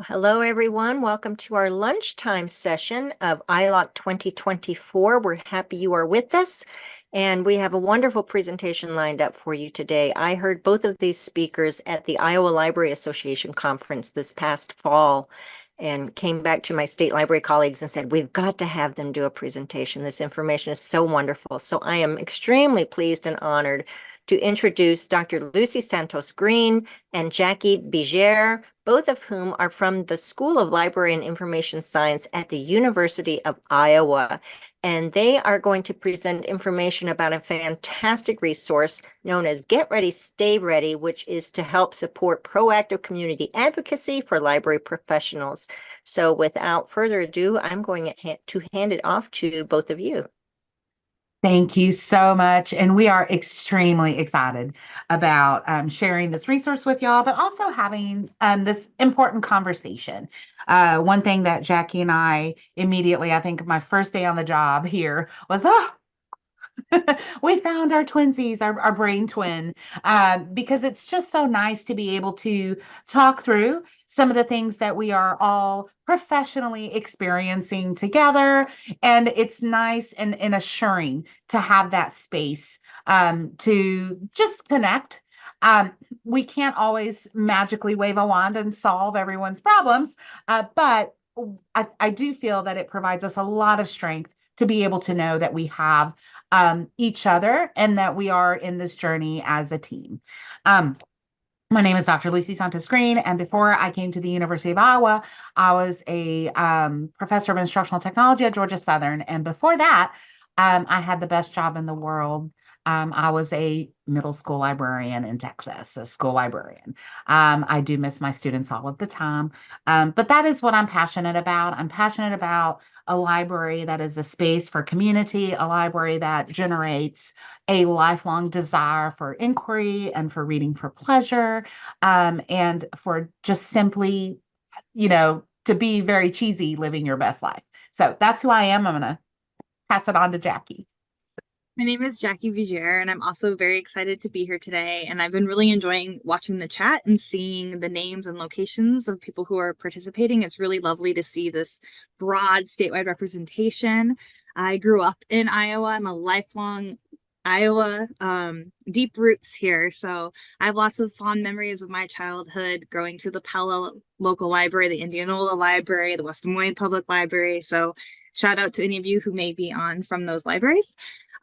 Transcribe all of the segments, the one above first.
Hello, everyone. Welcome to our lunchtime session of ILOC 2024. We're happy you are with us, and we have a wonderful presentation lined up for you today. I heard both of these speakers at the Iowa Library Association conference this past fall and came back to my state library colleagues and said, we've got to have them do a presentation. This information is so wonderful. So I am extremely pleased and honored to introduce Dr. Lucy Santos Green and Jackie Biger, both of whom are from the School of Library and Information Science at the University of Iowa. And they are going to present information about a fantastic resource known as Get Ready, Stay Ready, which is to help support proactive community advocacy for library professionals. So without further ado, I'm going to hand it off to both of you. Thank you so much. And we are extremely excited about sharing this resource with y'all, but also having this important conversation. One thing that Jackie and I immediately, I think my first day on the job here was, we found our twinsies, our brain twin, because it's just so nice to be able to talk through some of the things that we are all professionally experiencing together. And it's nice and assuring to have that space to just connect. We can't always magically wave a wand and solve everyone's problems, but I do feel that it provides us a lot of strength to be able to know that we have each other and that we are in this journey as a team. My name is Dr. Lucy Santos Green, and before I came to the University of Iowa, I was a professor of instructional technology at Georgia Southern. And before that, I had the best job in the world. I was a middle school librarian in Texas, a school librarian. I do miss my students all of the time, but that is what I'm passionate about. I'm passionate about a library that is a space for community, a library that generates a lifelong desire for inquiry and for reading for pleasure, and for just simply, to be very cheesy, living your best life. So that's who I am. I'm going to pass it on to Jackie. My name is Jackie Vigier, and I'm also very excited to be here today. And I've been really enjoying watching the chat and seeing the names and locations of people who are participating. It's really lovely to see this broad statewide representation. I grew up in Iowa. I'm a lifelong Iowa, deep roots here. So I have lots of fond memories of my childhood growing to the Pella local library, the Indianola Library, the West Des Moines Public Library. So shout out to any of you who may be on from those libraries.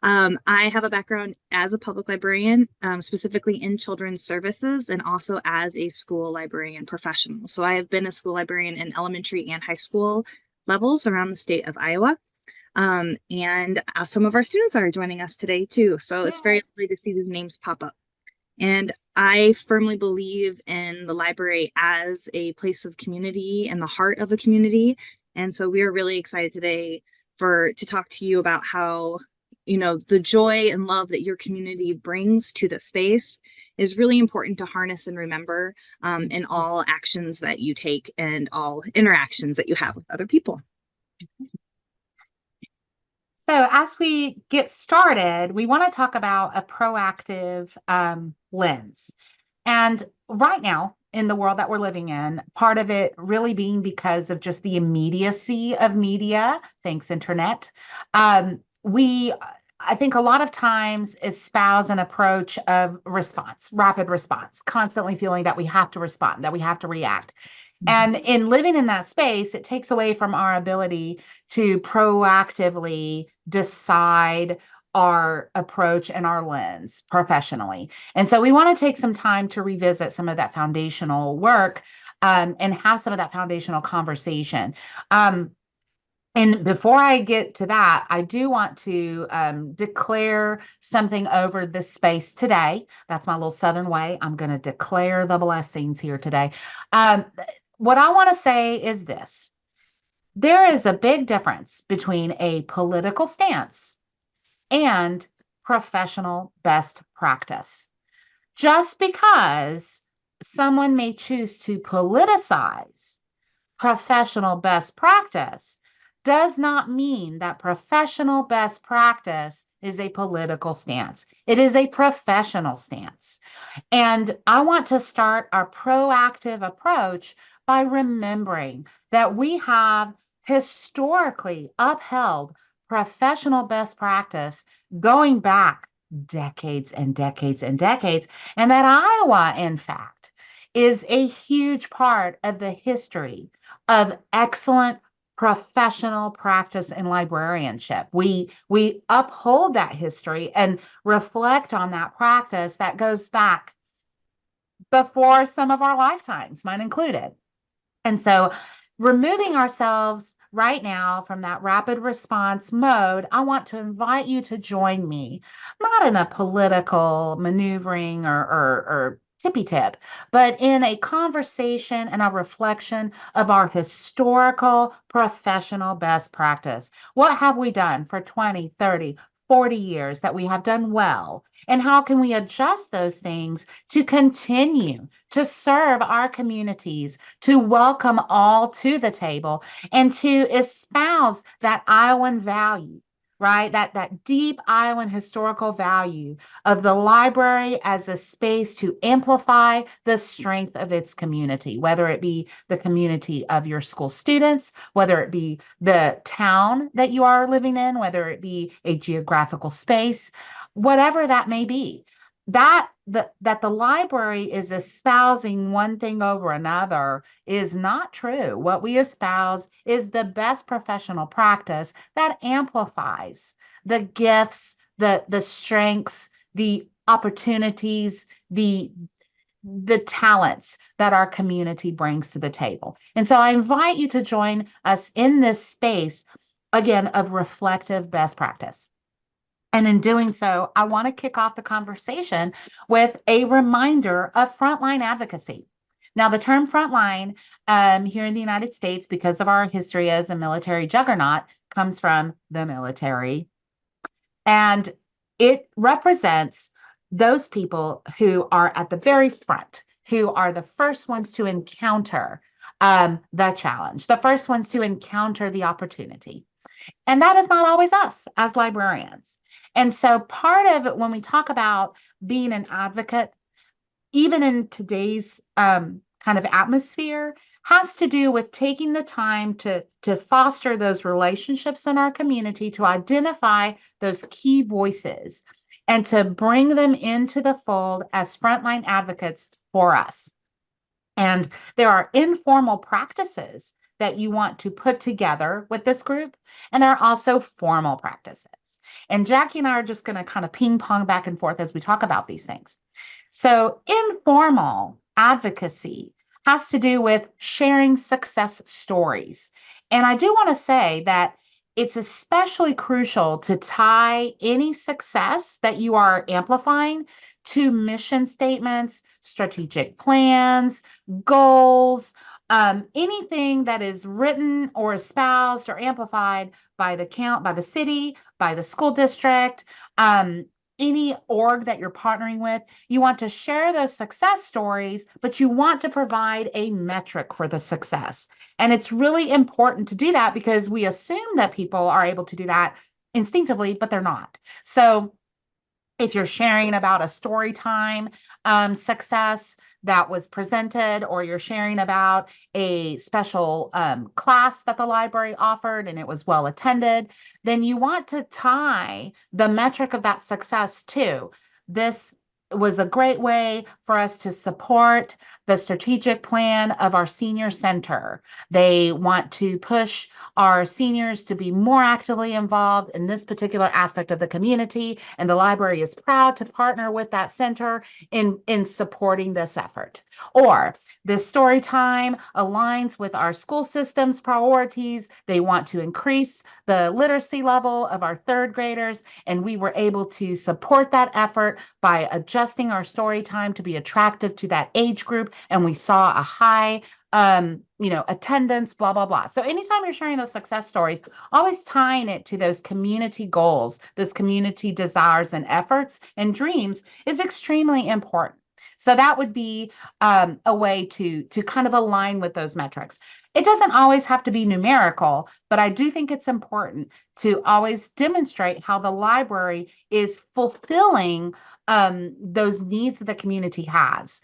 I have a background as a public librarian, specifically in children's services, and also as a school librarian professional. So I have been a school librarian in elementary and high school levels around the state of Iowa. And some of our students are joining us today too. So it's very lovely to see these names pop up. And I firmly believe in the library as a place of community and the heart of a community. And so we are really excited today to talk to you about how the joy and love that your community brings to the space is really important to harness and remember in all actions that you take and all interactions that you have with other people. So as we get started, we want to talk about a proactive lens. And right now, in the world that we're living in, part of it really being because of just the immediacy of media, thanks internet, I think a lot of times espouse an approach of response, rapid response, constantly feeling that we have to respond, that we have to react. And in living in that space, it takes away from our ability to proactively decide our approach and our lens professionally. And so we want to take some time to revisit some of that foundational work and have some of that foundational conversation. And before I get to that, I do want to declare something over this space today. That's my little Southern way. I'm going to declare the blessings here today. What I want to say is this. There is a big difference between a political stance and professional best practice. Just because someone may choose to politicize professional best practice does not mean that professional best practice is a political stance. It is a professional stance. And I want to start our proactive approach by remembering that we have historically upheld professional best practice going back decades and decades and decades, and that Iowa, in fact, is a huge part of the history of excellent professional practice in librarianship. We uphold that history and reflect on that practice that goes back before some of our lifetimes, mine included. And so, removing ourselves right now from that rapid response mode, I want to invite you to join me, not in a political maneuvering or tippy tip, but in a conversation and a reflection of our historical professional best practice. What have we done for 20, 30, 40 years that we have done well? And how can we adjust those things to continue to serve our communities, to welcome all to the table, and to espouse that Iowan value, right? That deep Iowan historical value of the library as a space to amplify the strength of its community, whether it be the community of your school students, whether it be the town that you are living in, whether it be a geographical space, whatever that may be. That the library is espousing one thing over another is not true. What we espouse is the best professional practice that amplifies the gifts, the strengths, the opportunities, the talents that our community brings to the table. And so I invite you to join us in this space, again, of reflective best practice. And in doing so, I want to kick off the conversation with a reminder of frontline advocacy. Now, the term frontline here in the United States, because of our history as a military juggernaut, comes from the military. And it represents those people who are at the very front, who are the first ones to encounter the challenge, the first ones to encounter the opportunity. And that is not always us as librarians. And so part of it, when we talk about being an advocate, even in today's kind of atmosphere, has to do with taking the time to foster those relationships in our community, to identify those key voices, and to bring them into the fold as frontline advocates for us. And there are informal practices that you want to put together with this group, and there are also formal practices. And Jackie and I are just going to kind of ping pong back and forth as we talk about these things. So, informal advocacy has to do with sharing success stories. And I do want to say that it's especially crucial to tie any success that you are amplifying to mission statements, strategic plans, goals, anything that is written or espoused or amplified by the city, by the school district, any org that you're partnering with. You want to share those success stories, but you want to provide a metric for the success. And it's really important to do that because we assume that people are able to do that instinctively, but they're not. So if you're sharing about a story time success that was presented, or you're sharing about a special class that the library offered and it was well attended, then you want to tie the metric of that success to this was a great way for us to support the strategic plan of our senior center. They want to push our seniors to be more actively involved in this particular aspect of the community, and the library is proud to partner with that center in supporting this effort. Or this story time aligns with our school system's priorities. They want to increase the literacy level of our third graders, and we were able to support that effort by adjusting our story time to be attractive to that age group, and we saw a high attendance, blah, blah, blah. So anytime you're sharing those success stories, always tying it to those community goals, those community desires and efforts and dreams is extremely important. So that would be a way to kind of align with those metrics. It doesn't always have to be numerical, but I do think it's important to always demonstrate how the library is fulfilling those needs that the community has.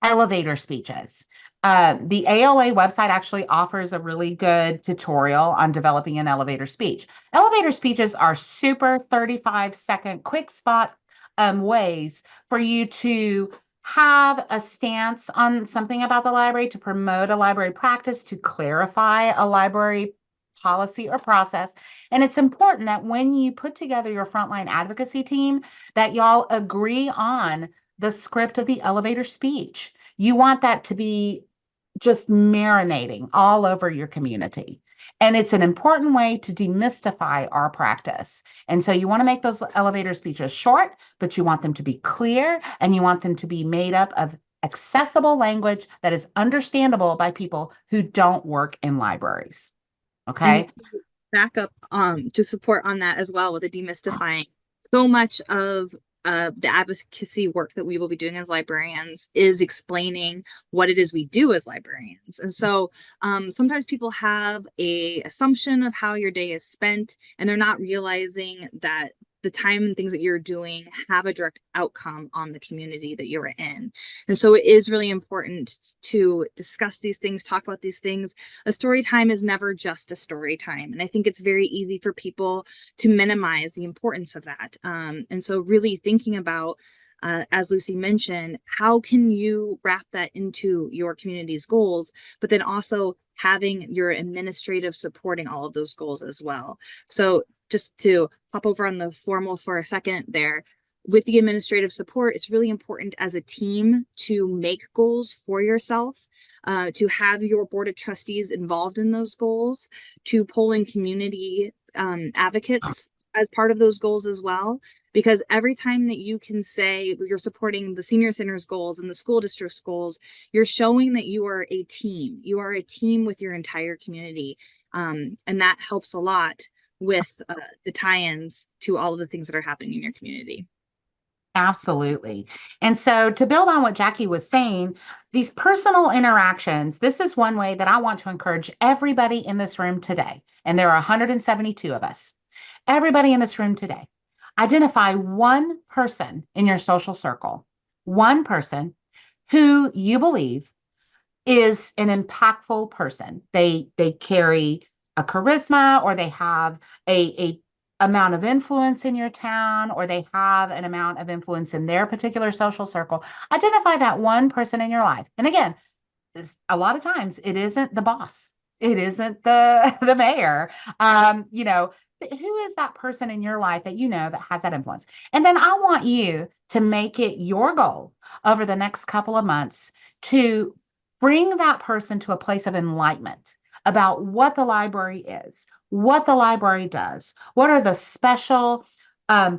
elevator speeches. The ALA website actually offers a really good tutorial on developing an elevator speech. Elevator speeches are super 35-second quick spot ways for you to have a stance on something about the library, to promote a library practice, to clarify a library policy or process. And it's important that when you put together your frontline advocacy team, that y'all agree on the script of the elevator speech. You want that to be just marinating all over your community. And it's an important way to demystify our practice. And so you want to make those elevator speeches short, but you want them to be clear, and you want them to be made up of accessible language that is understandable by people who don't work in libraries. Okay. And back up to support on that as well with the demystifying. So much of the advocacy work that we will be doing as librarians is explaining what it is we do as librarians. And so sometimes people have an assumption of how your day is spent, and they're not realizing that the time and things that you're doing have a direct outcome on the community that you're in. And so it is really important to discuss these things, talk about these things. A story time is never just a story time. And I think it's very easy for people to minimize the importance of that. And so really thinking about, as Lucy mentioned, how can you wrap that into your community's goals, but then also having your administrative supporting all of those goals as well. So just to pop over on the formal for a second there, with the administrative support, it's really important as a team to make goals for yourself, to have your board of trustees involved in those goals, to pull in community advocates as part of those goals as well. Because every time that you can say you're supporting the senior center's goals and the school district's goals, you're showing that you are a team. You are a team with your entire community. And that helps a lot with the tie-ins to all of the things that are happening in your community. Absolutely. And so to build on what Jackie was saying, these personal interactions, this is one way that I want to encourage everybody in this room today. And there are 172 of us. Everybody in this room today, identify one person in your social circle, one person who you believe is an impactful person. They carry a charisma, or they have a amount of influence in your town, or they have an amount of influence in their particular social circle. Identify that one person in your life. And again, a lot of times it isn't the boss. It isn't the mayor. Who is that person in your life that you know that has that influence? And then I want you to make it your goal over the next couple of months to bring that person to a place of enlightenment about what the library is, what the library does, what are the special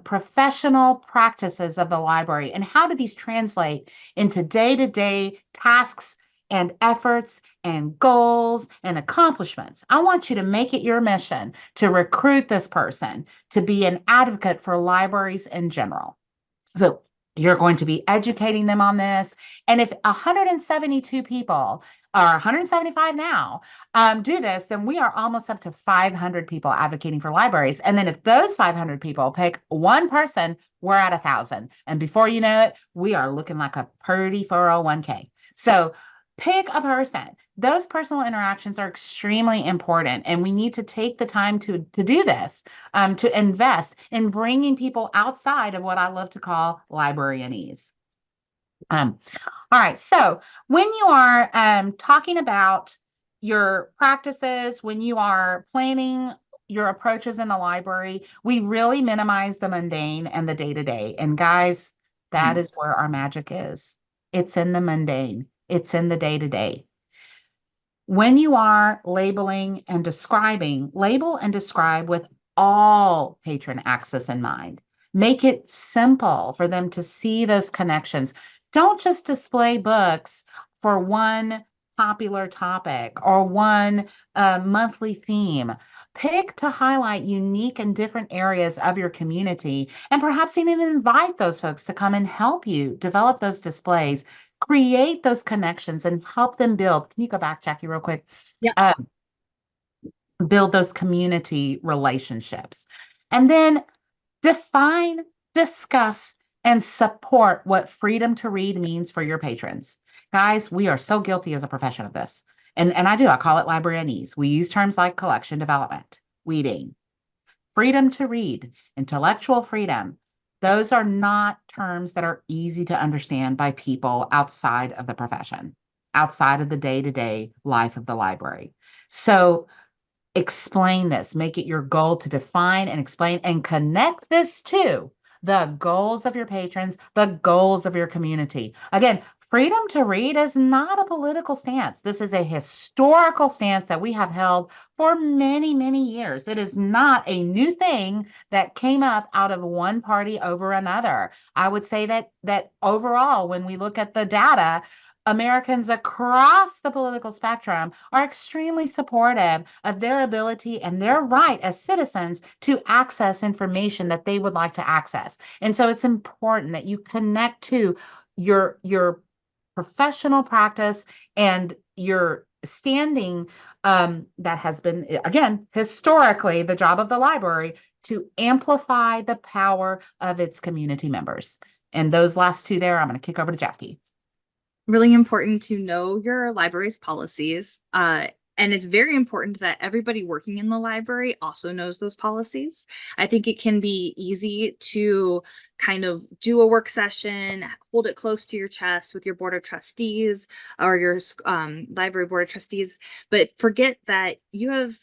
professional practices of the library, and how do these translate into day-to-day tasks and efforts and goals and accomplishments. I want you to make it your mission to recruit this person to be an advocate for libraries in general. So you're going to be educating them on this. And if 172 people, or 175 now, do this, then we are almost up to 500 people advocating for libraries. And then if those 500 people pick one person, we're at 1,000. And before you know it, we are looking like a pretty 401k. So pick a person. Those personal interactions are extremely important, and we need to take the time to do this, to invest in bringing people outside of what I love to call librarianese. All right, so when you are talking about your practices, when you are planning your approaches in the library, we really minimize the mundane and the day-to-day. And guys, that is where our magic is. It's in the mundane. It's in the day-to-day. When you are labeling and describing, label and describe with all patron access in mind. Make it simple for them to see those connections. Don't just display books for one popular topic or one monthly theme. Pick to highlight unique and different areas of your community, and perhaps even invite those folks to come and help you develop those displays. Create those connections and help them build. Can you go back, Jackie, real quick? Yeah. Build those community relationships. And then define, discuss, and support what freedom to read means for your patrons. Guys, we are so guilty as a profession of this. And I call it librarianese. We use terms like collection development, weeding, freedom to read, intellectual freedom. Those are not terms that are easy to understand by people outside of the profession, outside of the day-to-day life of the library. So explain this, make it your goal to define and explain and connect this to the goals of your patrons, the goals of your community. Again, freedom to read is not a political stance. This is a historical stance that we have held for many, many years. It is not a new thing that came up out of one party over another. I would say that overall, when we look at the data, Americans across the political spectrum are extremely supportive of their ability and their right as citizens to access information that they would like to access. And so it's important that you connect to your professional practice and your standing that has been, again, historically the job of the library to amplify the power of its community members. And those last two there, I'm going to kick over to Jackie. Really important to know your library's policies. And it's very important that everybody working in the library also knows those policies. I think it can be easy to kind of do a work session, hold it close to your chest with your board of trustees or your library board of trustees, but forget that you have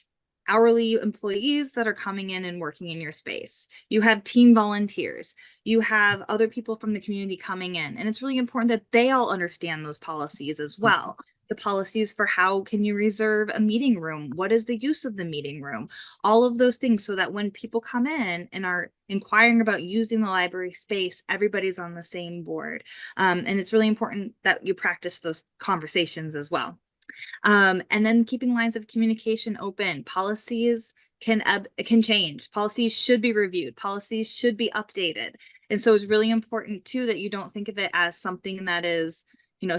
hourly employees that are coming in and working in your space. You have team volunteers. You have other people from the community coming in. And it's really important that they all understand those policies as well. The policies for how can you reserve a meeting room? What is the use of the meeting room? All of those things so that when people come in and are inquiring about using the library space, everybody's on the same board. And it's really important that you practice those conversations as well. And then keeping lines of communication open. Policies can change. Policies should be reviewed. Policies should be updated. And so it's really important too that you don't think of it as something that is,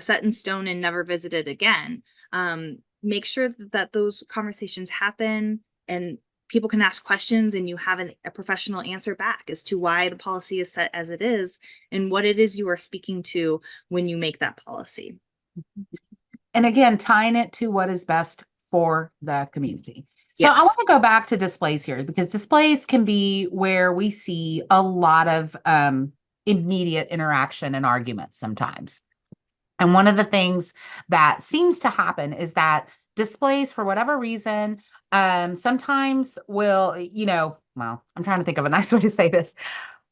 set in stone and never visited again. Make sure that those conversations happen and people can ask questions and you have a professional answer back as to why the policy is set as it is and what it is you are speaking to when you make that policy. And again, tying it to what is best for the community. So Yes. I want to go back to displays here because displays can be where we see a lot of immediate interaction and arguments sometimes. And one of the things that seems to happen is that displays, for whatever reason, sometimes will, well, I'm trying to think of a nice way to say this.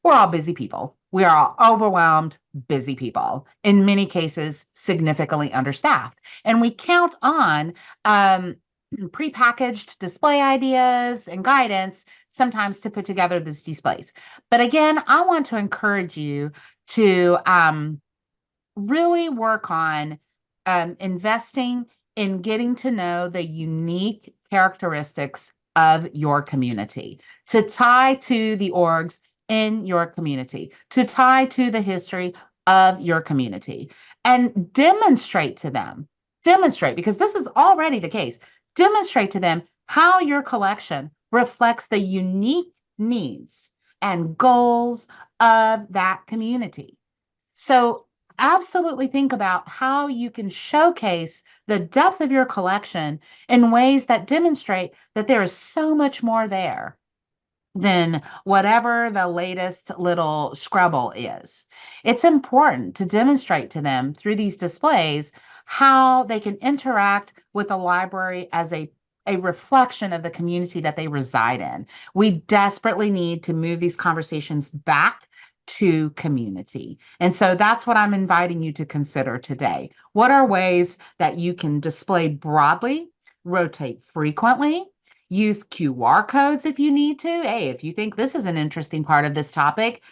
We're all busy people. We are all overwhelmed, busy people, in many cases, significantly understaffed. And we count on prepackaged display ideas and guidance sometimes to put together these displays. But again, I want to encourage you to really work on investing in getting to know the unique characteristics of your community, to tie to the orgs in your community, to tie to the history of your community, and demonstrate because this is already the case, demonstrate to them how your collection reflects the unique needs and goals of that community. So absolutely think about how you can showcase the depth of your collection in ways that demonstrate that there is so much more there than whatever the latest little scrabble is. It's important to demonstrate to them through these displays how they can interact with the library as a reflection of the community that they reside in. We desperately need to move these conversations back to community. And so that's what I'm inviting you to consider today. What are ways that you can display broadly, rotate frequently, use QR codes if you need to? Hey, if you think this is an interesting part of this topic,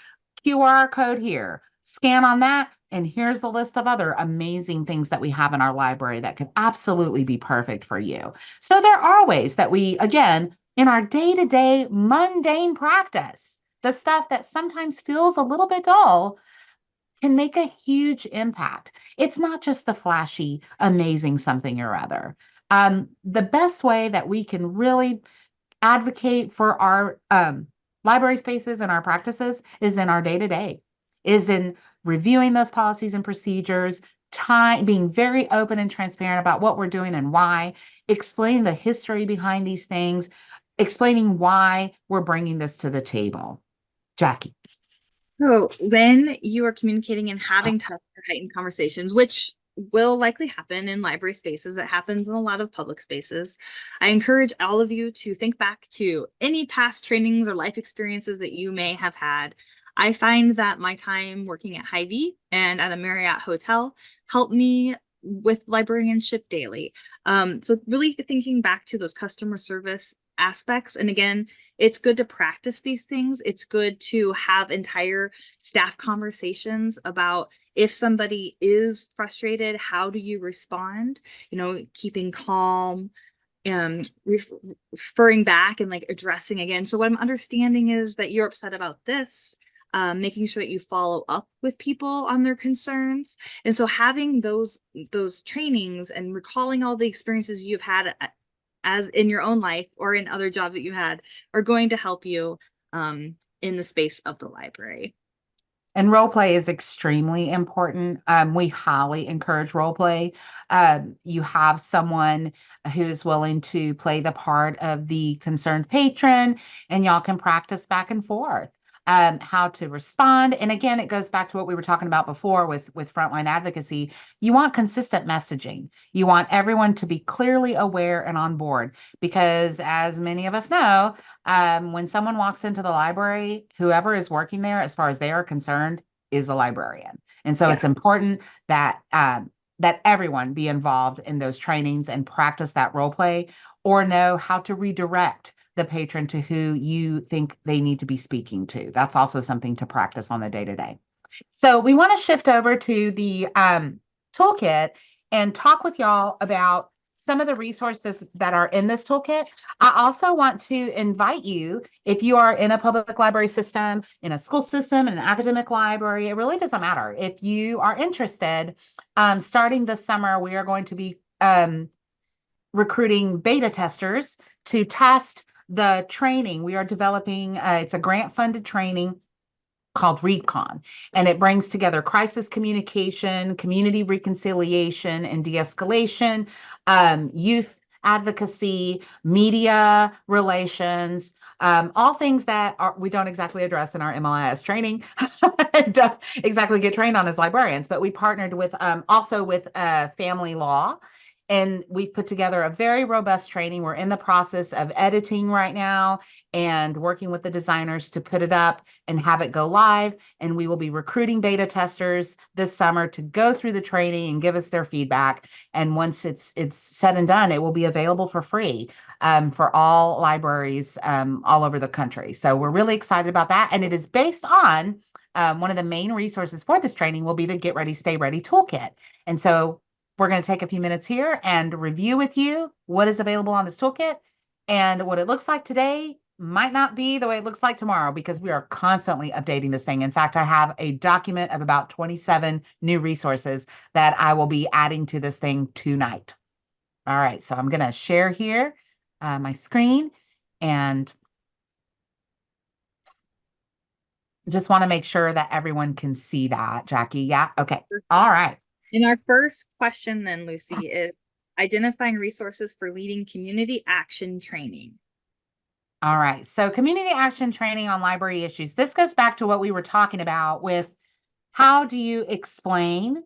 QR code here, scan on that, and here's a list of other amazing things that we have in our library that could absolutely be perfect for you. So there are ways that we, again, in our day-to-day mundane practice, the stuff that sometimes feels a little bit dull, can make a huge impact. It's not just the flashy, amazing something or other. The best way that we can really advocate for our library spaces and our practices is in our day-to-day, is in reviewing those policies and procedures, being very open and transparent about what we're doing and why, explaining the history behind these things, explaining why we're bringing this to the table. Jackie. So when you are communicating and having tough or heightened conversations, which will likely happen in library spaces, it happens in a lot of public spaces, I encourage all of you to think back to any past trainings or life experiences that you may have had. I find that my time working at Hy-Vee and at a Marriott hotel helped me with librarianship daily. So really thinking back to those customer service aspects. And again, it's good to practice these things. It's good to have entire staff conversations about if somebody is frustrated, how do you respond? You know, keeping calm, referring back and like addressing again. So what I'm understanding is that you're upset about this. Making sure that you follow up with people on their concerns. And so having those trainings and recalling all the experiences you've had as in your own life or in other jobs that you had are going to help you in the space of the library. And role play is extremely important. We highly encourage role play. You have someone who is willing to play the part of the concerned patron, and y'all can practice back and forth how to respond. And again, it goes back to what we were talking about before with frontline advocacy. You want consistent messaging. You want everyone to be clearly aware and on board, because as many of us know, when someone walks into the library, whoever is working there, as far as they are concerned, is a librarian. And so it's important that that everyone be involved in those trainings and practice that role play, or know how to redirect the patron to who you think they need to be speaking to. That's also something to practice on the day-to-day. So we want to shift over to the toolkit and talk with y'all about some of the resources that are in this toolkit. I also want to invite you, if you are in a public library system, in a school system, in an academic library, it really doesn't matter. If you are interested, starting this summer, we are going to be recruiting beta testers to test the training. We are developing, it's a grant-funded training called READCON, and it brings together crisis communication, community reconciliation and de-escalation, youth advocacy, media relations, all things that we don't exactly address in our MLIS training, don't exactly get trained on as librarians, but we partnered with also with family law. And we've put together a very robust training. We're in the process of editing right now and working with the designers to put it up and have it go live. And we will be recruiting beta testers this summer to go through the training and give us their feedback. And once it's said and done, it will be available for free for all libraries all over the country. So we're really excited about that. And it is based on one of the main resources for this training will be the Get Ready, Stay Ready toolkit. And so we're going to take a few minutes here and review with you what is available on this toolkit, and what it looks like today might not be the way it looks like tomorrow, because we are constantly updating this thing. In fact, I have a document of about 27 new resources that I will be adding to this thing tonight. All right, so I'm going to share here my screen, and just want to make sure that everyone can see that. Jackie, yeah? Okay. All right. And our first question then, Lucy, is identifying resources for leading community action training. All right. So community action training on library issues. This goes back to what we were talking about with how do you explain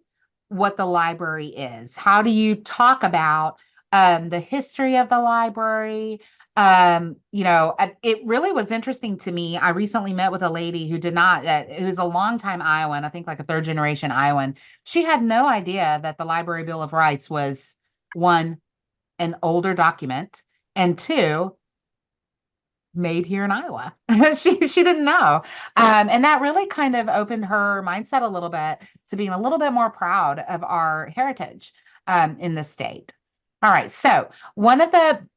what the library is? How do you talk about the history of the library? It really was interesting to me. I recently met with a lady who did not, who's a longtime Iowan, I think like a third generation Iowan. She had no idea that the Library Bill of Rights was, one, an older document, and two, made here in Iowa. She didn't know. And that really kind of opened her mindset a little bit to being a little bit more proud of our heritage in the state. All right, so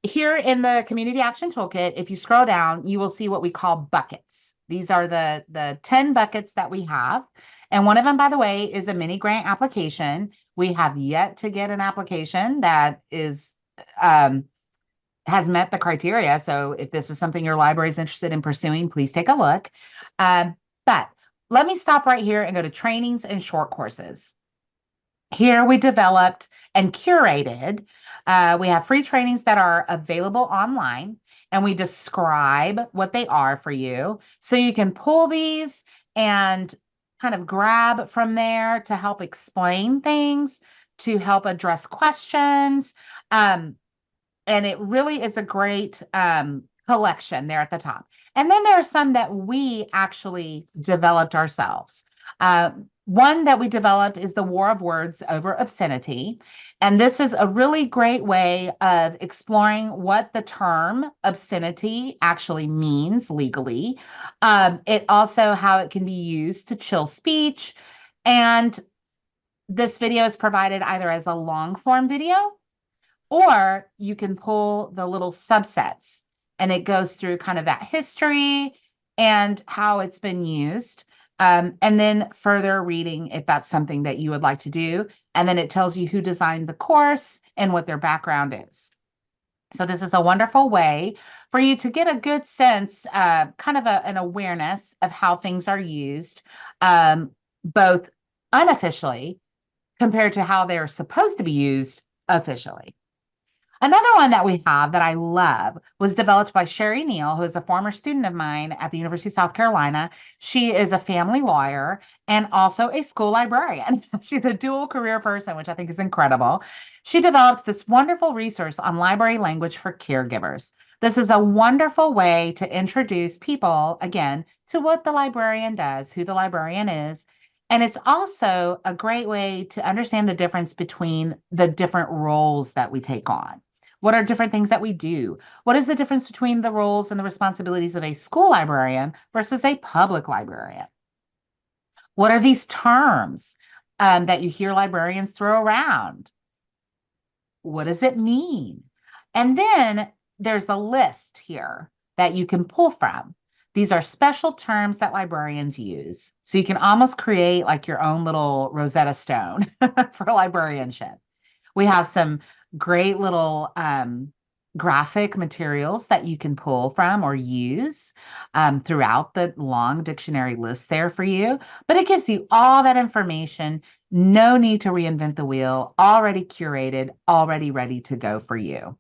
here in the Community Action Toolkit, if you scroll down, you will see what we call buckets. These are the 10 buckets that we have. And one of them, by the way, is a mini grant application. We have yet to get an application that is has met the criteria. So if this is something your library is interested in pursuing, please take a look. But let me stop right here and go to trainings and short courses. Here we developed and curated. We have free trainings that are available online, and we describe what they are for you. So you can pull these and kind of grab from there to help explain things, to help address questions. Um, and it really is a great collection there at the top. And then there are some that we actually developed ourselves. One that we developed is the War of Words over Obscenity. And this is a really great way of exploring what the term obscenity actually means legally. It also how it can be used to chill speech. And this video is provided either as a long form video, or you can pull the little subsets, and it goes through kind of that history and how it's been used. And then further reading if that's something that you would like to do. And then it tells you who designed the course and what their background is. So this is a wonderful way for you to get a good sense, kind of an awareness of how things are used, both unofficially compared to how they're supposed to be used officially. Another one that we have that I love was developed by Sherry Neal, who is a former student of mine at the University of South Carolina. She is a family lawyer and also a school librarian. She's a dual career person, which I think is incredible. She developed this wonderful resource on library language for caregivers. This is a wonderful way to introduce people, again, to what the librarian does, who the librarian is. And it's also a great way to understand the difference between the different roles that we take on. What are different things that we do? What is the difference between the roles and the responsibilities of a school librarian versus a public librarian? What are these terms that you hear librarians throw around? What does it mean? And then there's a list here that you can pull from. These are special terms that librarians use. So you can almost create like your own little Rosetta Stone for librarianship. We have some great little graphic materials that you can pull from or use throughout the long dictionary list there for you. But it gives you all that information. No need to reinvent the wheel, already curated, already ready to go for you.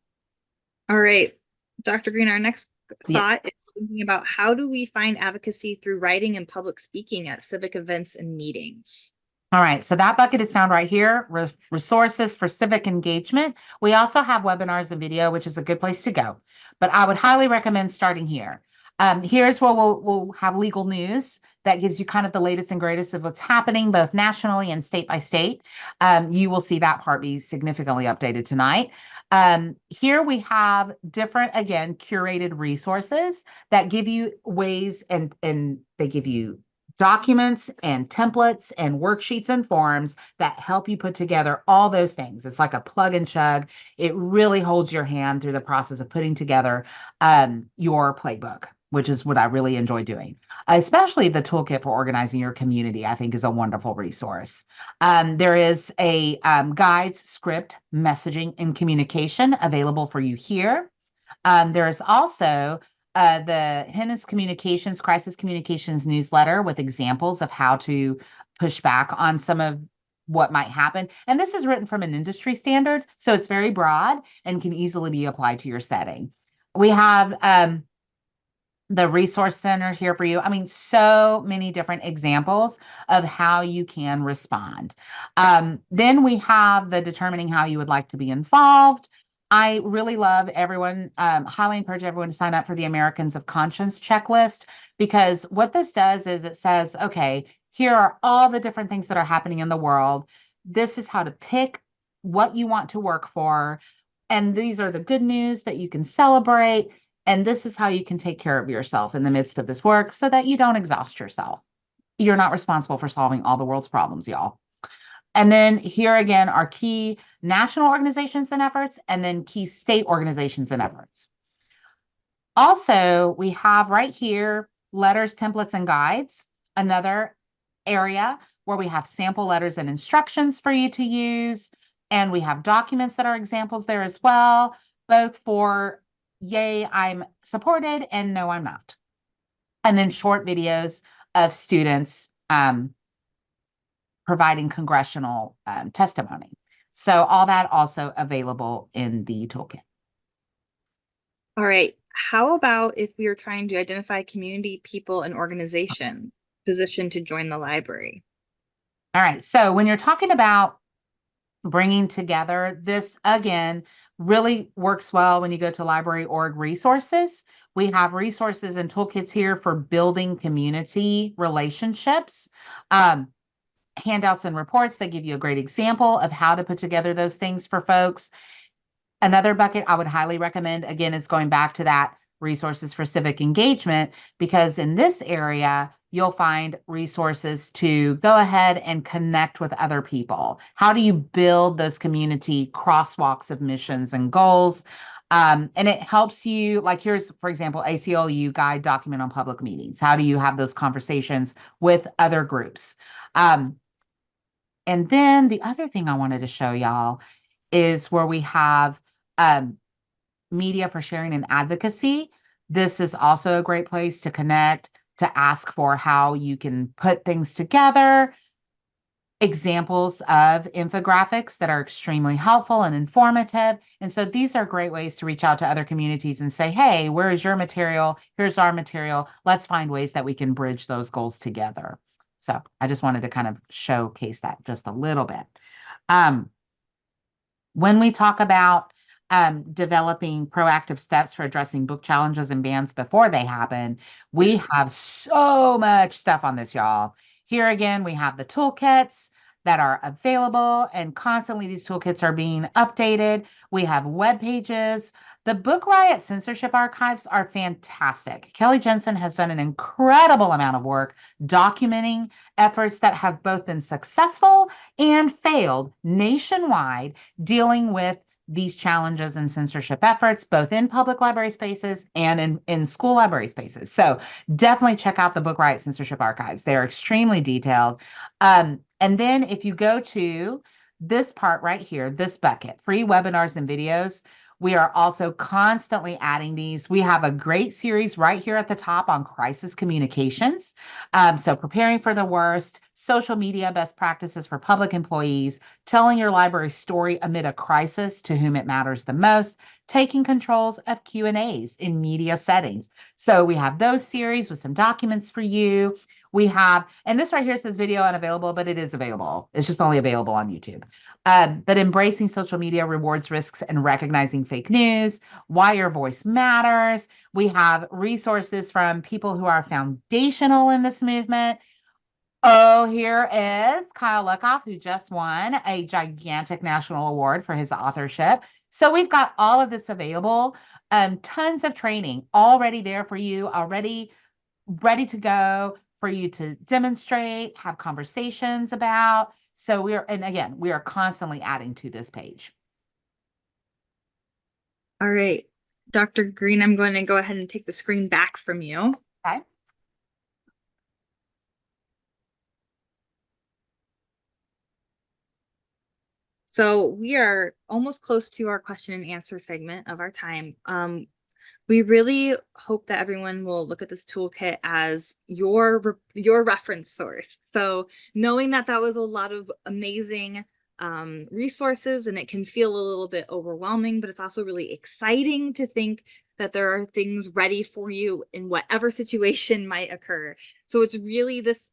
All right, Dr. Green, our next Yeah. thought is thinking about how do we find advocacy through writing and public speaking at civic events and meetings? All right, so that bucket is found right here, resources for civic engagement. We also have webinars and video, which is a good place to go. But I would highly recommend starting here. Here's where we'll have legal news that gives you kind of the latest and greatest of what's happening, both nationally and state by state. You will see that part be significantly updated tonight. Here we have different, again, curated resources that give you ways and they give you documents and templates and worksheets and forms that help you put together all those things. It's like a plug and chug. It really holds your hand through the process of putting together your playbook, which is what I really enjoy doing. Especially the toolkit for organizing your community, I think is a wonderful resource. There is a guides, script, messaging, and communication available for you here. There is also the Hennis Communications, Crisis Communications newsletter with examples of how to push back on some of what might happen. And this is written from an industry standard, so it's very broad and can easily be applied to your setting. We have the resource center here for you. I mean, so many different examples of how you can respond. Then we have the determining how you would like to be involved. I really love everyone, highly encourage everyone to sign up for the Americans of Conscience checklist, because what this does is it says, okay, here are all the different things that are happening in the world. This is how to pick what you want to work for. And these are the good news that you can celebrate. And this is how you can take care of yourself in the midst of this work so that you don't exhaust yourself. You're not responsible for solving all the world's problems, y'all. And then here again are key national organizations and efforts, and then key state organizations and efforts. Also, we have right here letters, templates, and guides, another area where we have sample letters and instructions for you to use. And we have documents that are examples there as well, both for yay, I'm supported, and no, I'm not. And then short videos of students providing congressional testimony. So all that also available in the toolkit. All right. How about if we are trying to identify community, people, and organization positioned to join the library? All right. So when you're talking about bringing together, this again really works well when you go to library org resources. We have resources and toolkits here for building community relationships. Handouts and reports that give you a great example of how to put together those things for folks. Another bucket I would highly recommend, again, is going back to that resources for civic engagement, because in this area, you'll find resources to go ahead and connect with other people. How do you build those community crosswalks of missions and goals? And it helps you, like here's, for example, ACLU guide document on public meetings. How do you have those conversations with other groups? And then the other thing I wanted to show y'all is where we have media for sharing and advocacy. This is also a great place to connect, to ask for how you can put things together, examples of infographics that are extremely helpful and informative. And so these are great ways to reach out to other communities and say, hey, where is your material? Here's our material. Let's find ways that we can bridge those goals together. So I just wanted to kind of showcase that just a little bit. When we talk about developing proactive steps for addressing book challenges and bans before they happen, we have so much stuff on this, y'all. Here again, we have the toolkits that are available, and constantly these toolkits are being updated. We have web pages. The Book Riot censorship archives are fantastic. Kelly Jensen has done an incredible amount of work documenting efforts that have both been successful and failed nationwide, dealing with these challenges and censorship efforts, both in public library spaces and in school library spaces. So definitely check out the Book Riot censorship archives. They're extremely detailed. And then if you go to this part right here, this bucket, free webinars and videos, we are also constantly adding these. We have a great series right here at the top on crisis communications. So preparing for the worst, social media best practices for public employees, telling your library story amid a crisis to whom it matters the most, taking controls of Q&As in media settings. So we have those series with some documents for you. We have, and this right here says video unavailable, but it is available. It's just only available on YouTube. But embracing social media rewards risks and recognizing fake news, why your voice matters. We have resources from people who are foundational in this movement. Oh, here is Kyle Luckoff, who just won a gigantic national award for his authorship. So we've got all of this available, tons of training already there for you, already ready to go for you to demonstrate, have conversations about. So we are constantly adding to this page. All right, Dr. Green, I'm going to go ahead and take the screen back from you. Okay. So we are almost close to our question and answer segment of our time. We really hope that everyone will look at this toolkit as your reference source. So knowing that that was a lot of amazing resources, and it can feel a little bit overwhelming, but it's also really exciting to think that there are things ready for you in whatever situation might occur. So it's really, this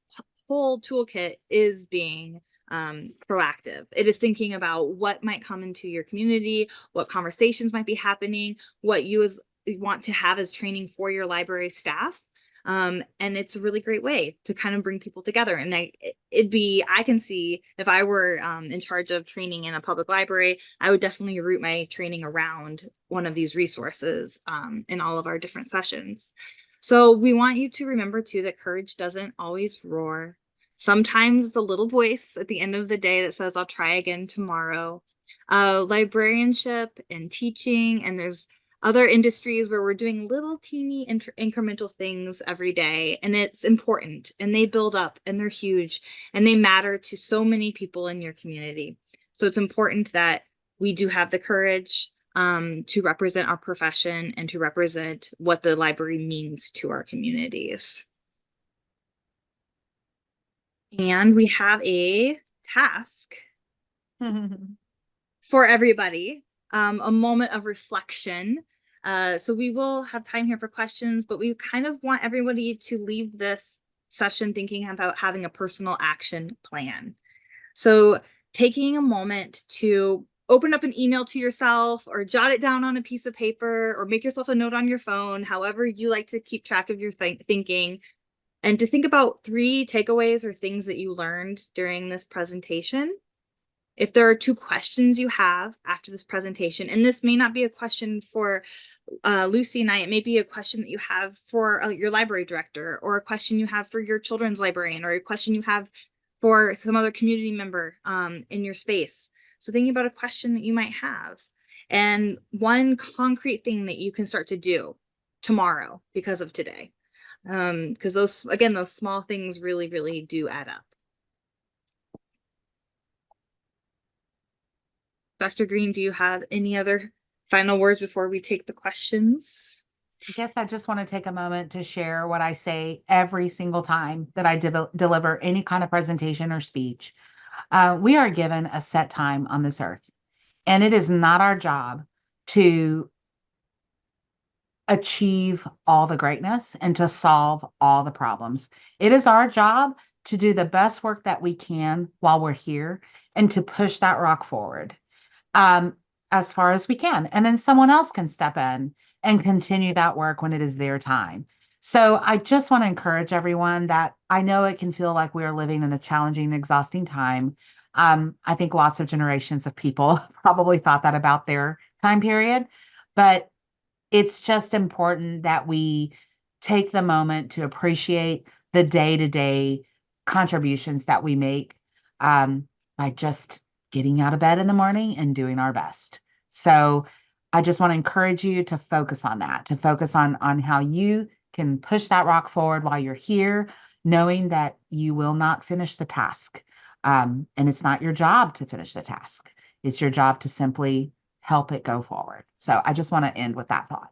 whole toolkit is being proactive. It is thinking about what might come into your community, what conversations might be happening, what you want to have as training for your library staff. And it's a really great way to kind of bring people together. And I can see, if I were in charge of training in a public library, I would definitely route my training around one of these resources in all of our different sessions. So we want you to remember too that courage doesn't always roar. Sometimes it's a little voice at the end of the day that says, I'll try again tomorrow. Librarianship and teaching, and there's other industries where we're doing little teeny incremental things every day, and it's important, and they build up, and they're huge, and they matter to so many people in your community. So it's important that we do have the courage to represent our profession and to represent what the library means to our communities. And we have a task for everybody, a moment of reflection. So we will have time here for questions, but we kind of want everybody to leave this session thinking about having a personal action plan. So taking a moment to open up an email to yourself or jot it down on a piece of paper or make yourself a note on your phone, however you like to keep track of your thinking, and to think about 3 takeaways or things that you learned during this presentation. If there are 2 questions you have after this presentation, and this may not be a question for Lucy and I, it may be a question that you have for your library director, or a question you have for your children's librarian, or a question you have for some other community member in your space. So thinking about a question that you might have, and one concrete thing that you can start to do tomorrow because of today. Because those small things really, really do add up. Dr. Green, do you have any other final words before we take the questions? I guess I just want to take a moment to share what I say every single time that I deliver any kind of presentation or speech. We are given a set time on this earth, and it is not our job to achieve all the greatness and to solve all the problems. It is our job to do the best work that we can while we're here and to push that rock forward as far as we can. And then someone else can step in and continue that work when it is their time. So I just want to encourage everyone that I know it can feel like we are living in a challenging, exhausting time. I think lots of generations of people probably thought that about their time period, but it's just important that we take the moment to appreciate the day-to-day contributions that we make by just getting out of bed in the morning and doing our best. So I just want to encourage you to focus on that, to focus on how you can push that rock forward while you're here, knowing that you will not finish the task. And it's not your job to finish the task. It's your job to simply help it go forward. So I just want to end with that thought.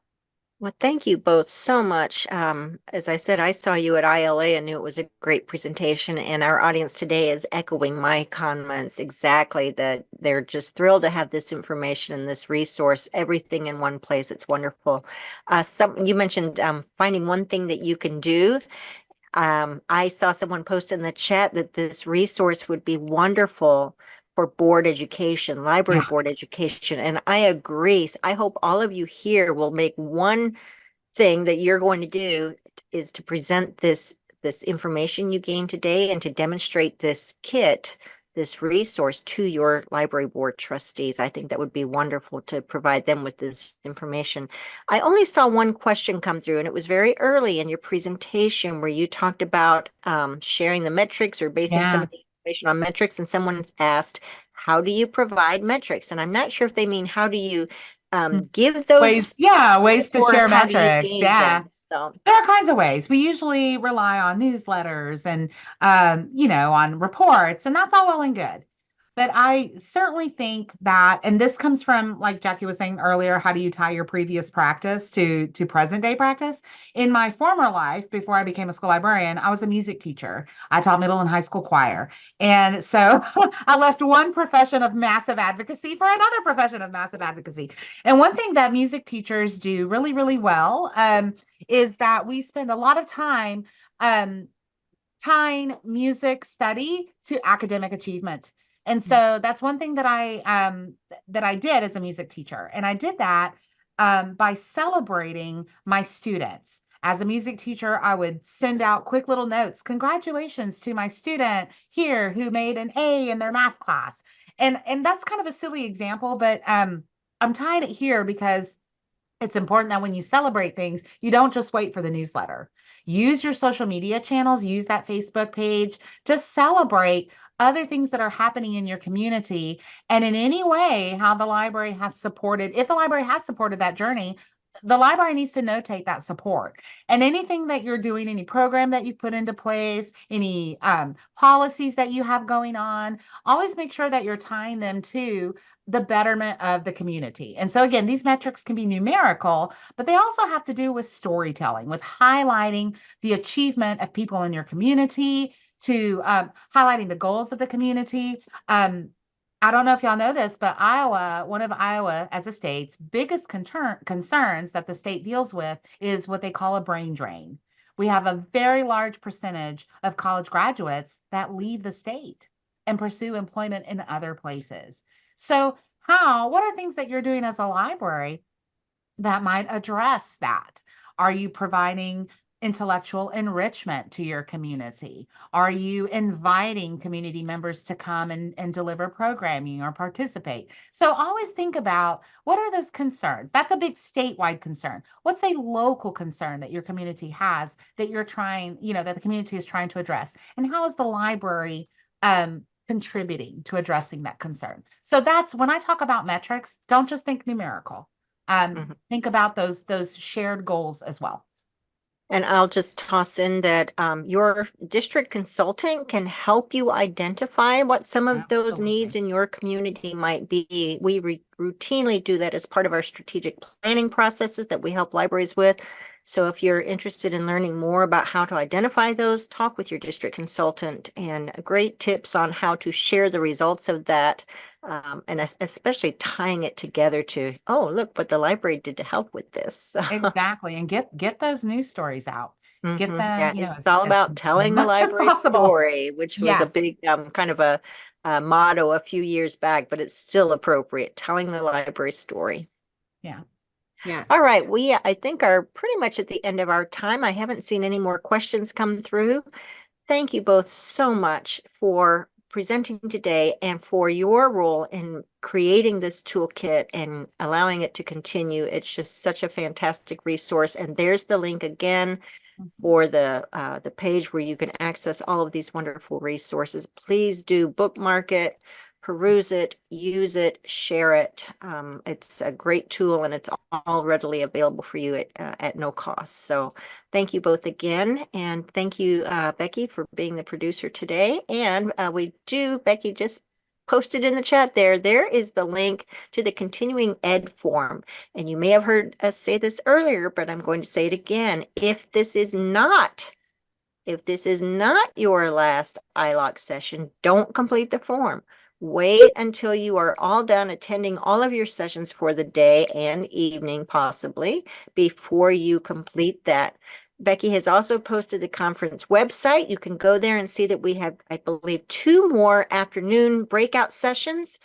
Well, thank you both so much. As I said, I saw you at ILA and knew it was a great presentation, and our audience today is echoing my comments exactly, that they're just thrilled to have this information and this resource, everything in one place. It's wonderful. You mentioned finding one thing that you can do. I saw someone post in the chat that this resource would be wonderful for board education, library board education. And I agree. I hope all of you here will make one thing that you're going to do is to present this information you gained today and to demonstrate this kit, this resource to your library board trustees. I think that would be wonderful to provide them with this information. I only saw one question come through, and it was very early in your presentation where you talked about sharing the metrics or basing some of the information on metrics, and someone asked, how do you provide metrics? And I'm not sure if they mean how do you give those ways to share metrics. So there are kinds of ways. We usually rely on newsletters and on reports, and that's all well and good. But I certainly think that, and this comes from, like Jackie was saying earlier, how do you tie your previous practice to present day practice? In my former life, before I became a school librarian, I was a music teacher. I taught middle and high school choir. And so I left one profession of massive advocacy for another profession of massive advocacy. And one thing that music teachers do really, really well is that we spend a lot of time tying music study to academic achievement. And so that's one thing that I did as a music teacher. And I did that by celebrating my students. As a music teacher, I would send out quick little notes. Congratulations to my student here who made an A in their math class. And that's kind of a silly example, but I'm tying it here because it's important that when you celebrate things, you don't just wait for the newsletter. Use your social media channels, use that Facebook page to celebrate other things that are happening in your community. And in any way, how the library has supported, if the library has supported that journey, the library needs to notate that support. And anything that you're doing, any program that you put into place, any policies that you have going on, always make sure that you're tying them to the betterment of the community. And so again, these metrics can be numerical, but they also have to do with storytelling, with highlighting the achievement of people in your community, to highlighting the goals of the community. I don't know if y'all know this, but one of Iowa as a state's biggest concerns that the state deals with is what they call a brain drain. We have a very large percentage of college graduates that leave the state and pursue employment in other places. So what are things that you're doing as a library that might address that? Are you providing intellectual enrichment to your community? Are you inviting community members to come and deliver programming or participate? So always think about, what are those concerns? That's a big statewide concern. What's a local concern that your community has that you're trying, that the community is trying to address? And how is the library contributing to addressing that concern? So that's when I talk about metrics, don't just think numerical. Think about those shared goals as well. And I'll just toss in that your district consultant can help you identify what some of those needs in your community might be. We routinely do that as part of our strategic planning processes that we help libraries with. So if you're interested in learning more about how to identify those, talk with your district consultant, and great tips on how to share the results of that. And especially tying it together to, oh, look what the library did to help with this. Exactly. And get those news stories out. Get them, Yeah, it's all about telling the much as library possible. story, which was a Yes. big kind of a motto a few years back, but it's still appropriate, telling the library story. Yeah. Yeah. All right, I think are pretty much at the end of our time. I haven't seen any more questions come through. Thank you both so much for presenting today and for your role in creating this toolkit and allowing it to continue. It's just such a fantastic resource. And there's the link again for the page where you can access all of these wonderful resources. Please do bookmark it, peruse it, use it, share it. It's a great tool and it's all readily available for you at no cost. So thank you both again. And thank you, Becky, for being the producer today. And Becky just posted in the chat there. There is the link to the continuing ed form. And you may have heard us say this earlier, but I'm going to say it again. If this is not your last ILOC session, don't complete the form. Wait until you are all done attending all of your sessions for the day and evening, possibly, before you complete that. Becky has also posted the conference website. You can go there and see that we have, I believe, 2 more afternoon breakout sessions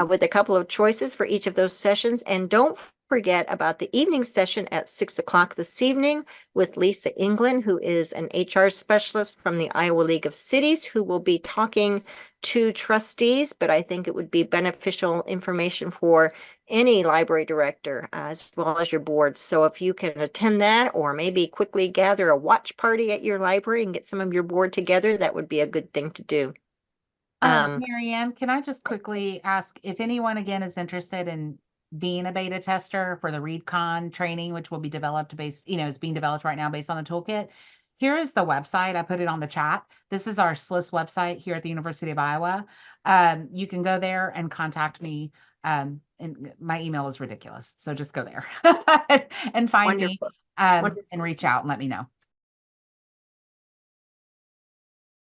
with a couple of choices for each of those sessions. And don't forget about the evening session at 6 o'clock this evening with Lisa England, who is an HR specialist from the Iowa League of Cities, who will be talking to trustees, but I think it would be beneficial information for any library director as well as your board. So if you can attend that or maybe quickly gather a watch party at your library and get some of your board together, that would be a good thing to do. Mary Ann, can I just quickly ask if anyone again is interested in being a beta tester for the ReadCon training, which will be developed is being developed right now based on the toolkit. Here is the website. I put it on the chat. This is our SLIS website here at the University of Iowa. You can go there and contact me. And my email is ridiculous. So just go there and find me and reach out and let me know.